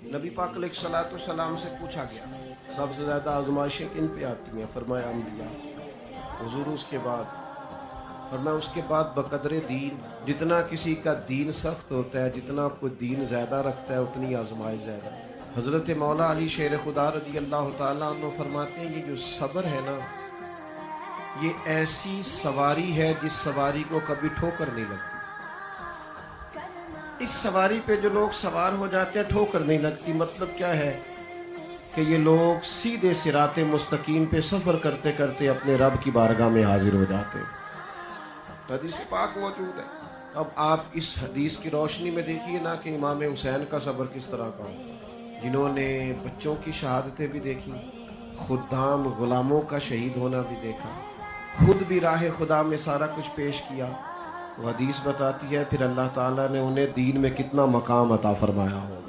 नबी पाक अलैहिस्सलाम से पूछा गया सबसे ज़्यादा आजमाइशें किन पे आती हैं? फरमाया अम्बिया। हुजूर उसके बाद फरमाया उसके बाद बकदरे दीन, जितना किसी का दीन सख्त होता है, जितना कोई दीन ज़्यादा रखता है, उतनी आजमाइश ज़्यादा। हज़रत मौला अली शेर खुदा रज़ी अल्लाह ताला अन्हु फरमाते हैं, ये जो सब्र है ना, ये ऐसी सवारी है जिस सवारी को कभी ठोकर नहीं लगती। इस सवारी पे जो लोग सवार हो जाते हैं ठोकर नहीं लगती। मतलब क्या है कि ये लोग सीधे सिराते मुस्तकीम पे सफ़र करते करते अपने रब की बारगाह में हाजिर हो जाते हैं। हदीस पाक मौजूद है। अब आप इस हदीस की रोशनी में देखिए ना कि इमाम हुसैन का सब्र किस तरह का हो, जिन्होंने बच्चों की शहादतें भी देखी, खुदाम गुलामों का शहीद होना भी देखा, खुद भी राह खुदा में सारा कुछ पेश किया। वो हदीस बताती है फिर अल्लाह ताला ने उन्हें दीन में कितना मकाम अता फरमाया होगा।